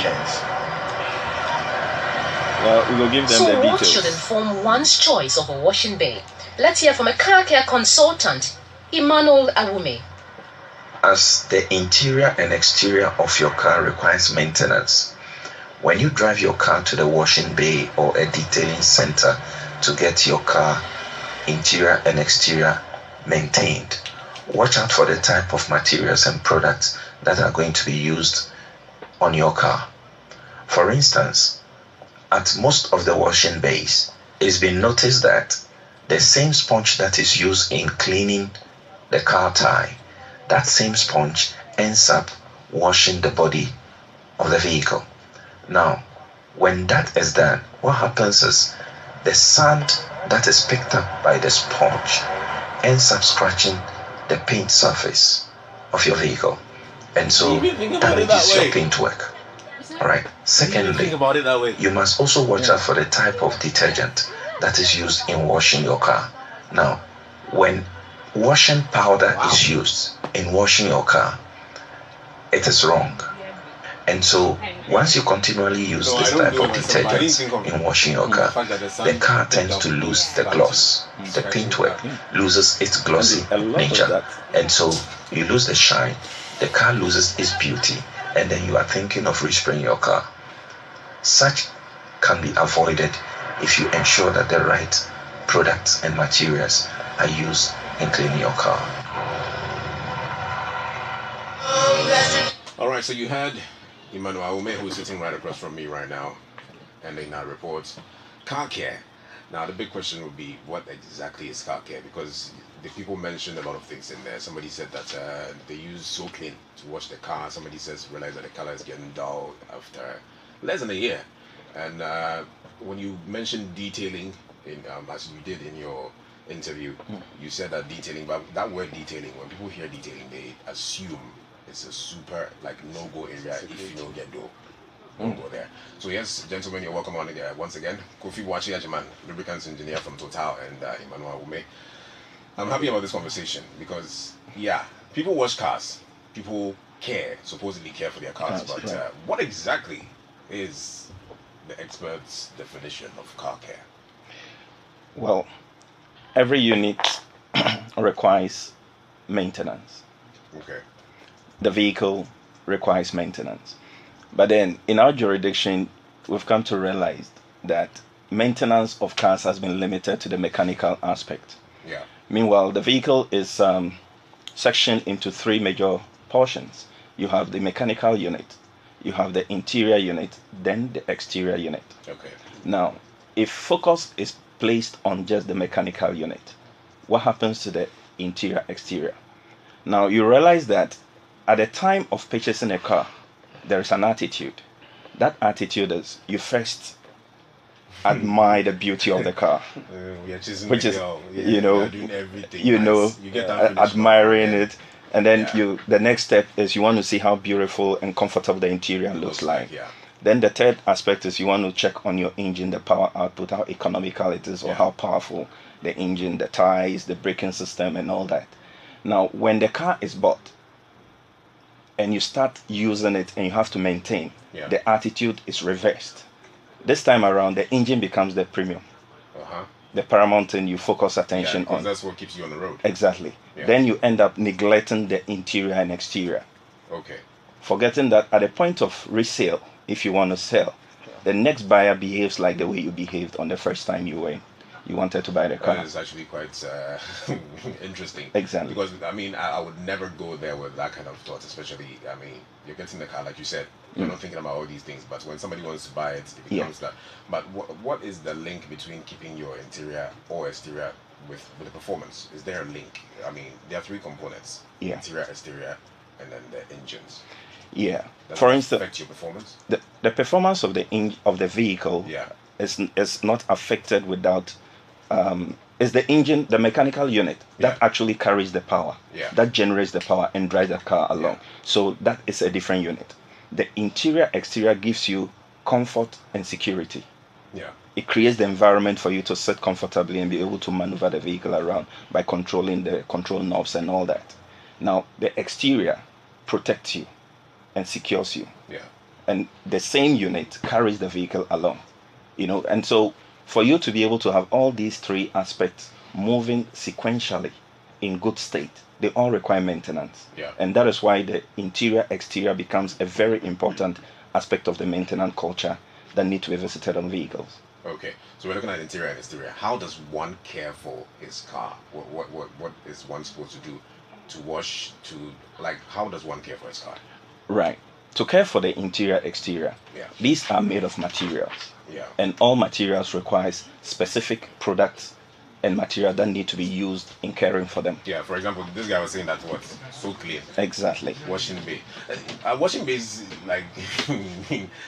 questions. Well, we will give them the details. So what should inform one's choice of a washing bay? Let's hear from a car care consultant, Emmanuel Awume. As the interior and exterior of your car requires maintenance, when you drive your car to the washing bay or a detailing center to get your car interior and exterior maintained, watch out for the type of materials and products that are going to be used on your car. For instance, at most of the washing bays, it's been noticed that the same sponge that is used in cleaning the car tire, that same sponge ends up washing the body of the vehicle. Now, when that is done, what happens is the sand that is picked up by the sponge ends up scratching the paint surface of your vehicle, and so damages your paintwork. Alright. Secondly, you must also watch out for the type of detergent that is used in washing your car. Now, when washing powder is used in washing your car, it is wrong. And so, once you continually use this type of detergent in washing your car, the car tends to lose the gloss. The paintwork loses its glossy nature. And so, you lose the shine, the car loses its beauty, and then you are thinking of respraying your car. Such can be avoided if you ensure that the right products and materials are used in cleaning your car. All right, so you had Emmanuel Awume, who's sitting right across from me right now, and in our reports, car care. Now, the big question would be, what exactly is car care? Because the people mentioned a lot of things in there. Somebody said that they use So Clean to wash the car. Somebody says realize that the color is getting dull after less than a year. And when you mentioned detailing, as you did in your interview, you said that detailing, but that word detailing, when people hear detailing, they assume it's a super no-go area if you don't get dough. Don't go there. So yes, gentlemen, you're welcome on there once again. Kofi Wachiajiman, lubricants engineer from Total, and Emmanuel Awume. I'm happy about this conversation because people wash cars, people supposedly care for their cars, but what exactly is the expert's definition of car care? Well, every unit requires maintenance. Okay. The vehicle requires maintenance. But then in our jurisdiction, we've come to realize that maintenance of cars has been limited to the mechanical aspect. Yeah. Meanwhile, the vehicle is sectioned into three major portions. You have the mechanical unit, you have the interior unit, then the exterior unit. Okay. Now, if focus is placed on just the mechanical unit, what happens to the interior exterior? Now, you realize that at the time of purchasing a car, there is an attitude. That attitude is you first admire the beauty of the car, which is admiring it, and then the next step is you want to see how beautiful and comfortable the interior looks like. Yeah. Then the third aspect is you want to check on your engine, the power output, how economical it is, or how powerful the engine, the tires, the braking system, and all that. Now, when the car is bought and you start using it and you have to maintain, the attitude is reversed. This time around, the engine becomes the premium. The paramount thing you focus attention on. That's what keeps you on the road. Exactly. Yeah. Then you end up neglecting the interior and exterior. Okay. Forgetting that at the point of resale, if you want to sell, the next buyer behaves like the way you behaved on the first time you wanted to buy the car. That is actually quite interesting. Exactly. Because, I would never go there with that kind of thought, especially, you're getting the car, like you said, you're not thinking about all these things, but when somebody wants to buy it, it becomes that. But what is the link between keeping your interior or exterior with the performance? Is there a link? There are three components. Interior, exterior, and then the engines. Yeah. Does For it instance, affect your performance? The performance of the vehicle is not affected without it's the engine, the mechanical unit that actually carries the power, that generates the power and drives the car along. So that is a different unit. The interior exterior gives you comfort and security. It creates the environment for you to sit comfortably and be able to maneuver the vehicle around by controlling the control knobs and all that. Now, the exterior protects you and secures you. and the same unit carries the vehicle along, and so for you to be able to have all these three aspects moving sequentially in good state, they all require maintenance. Yeah. And that is why the interior exterior becomes a very important aspect of the maintenance culture that need to be visited on vehicles. Okay, so we're looking at interior and exterior. How does one care for his car? What is one supposed to do to wash, how does one care for his car? Right. To care for the interior exterior, these are made of materials. Yeah. And all materials requires specific products and material that need to be used in caring for them. Yeah, for example, this guy was saying that so clean. Exactly. Washing bay. Washing bay is like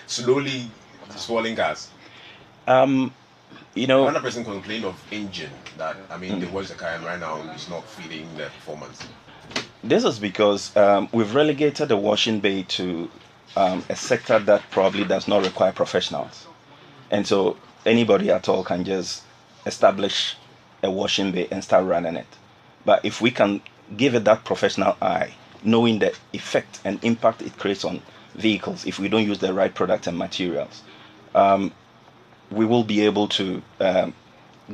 slowly spoiling cars. Another person complained of engine that they wash the car and right now it's not feeding the performance. This is because we've relegated the washing bay to a sector that probably does not require professionals, and so anybody at all can just establish a washing bay and start running it. But if we can give it that professional eye, knowing the effect and impact it creates on vehicles, if we don't use the right product and materials, we will be able to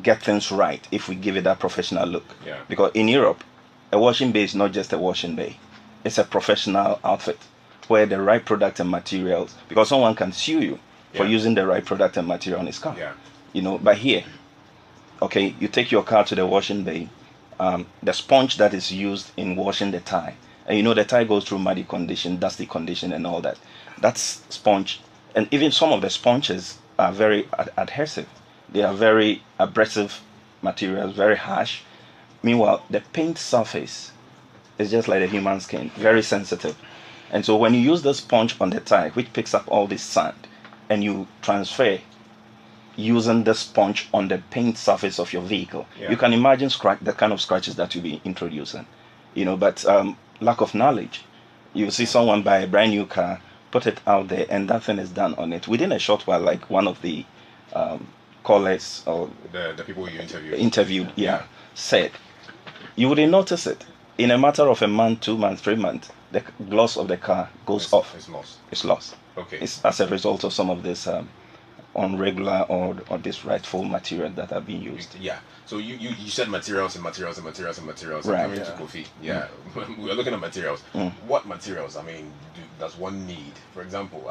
get things right if we give it that professional look. Yeah. Because in Europe, a washing bay is not just a washing bay. It's a professional outfit where the right product and materials, because someone can sue you for using the right product and material on his car. Yeah. But here, okay, you take your car to the washing bay, the sponge that is used in washing the tire, and the tire goes through muddy condition, dusty condition and all that. That's sponge, and even some of the sponges are very adhesive. They are very abrasive materials, very harsh. Meanwhile, the paint surface is just like the human skin, very sensitive. And so when you use the sponge on the tire, which picks up all this sand, and you transfer using the sponge on the paint surface of your vehicle, you can imagine the kind of scratches that you'll be introducing. But lack of knowledge. You see someone buy a brand new car, put it out there, and that thing is done on it. Within a short while, like one of the callers or the people you interviewed, said, you wouldn't notice it. In a matter of a month, 2 months, 3 months, the gloss of the car goes off. It's lost. Okay. It's as a result of some of this unregular or disrightful material that are being used. Yeah. So you said materials and materials and materials and materials. Right. Coming to Kofi. Yeah. We're looking at materials. What materials? Does one need? For example,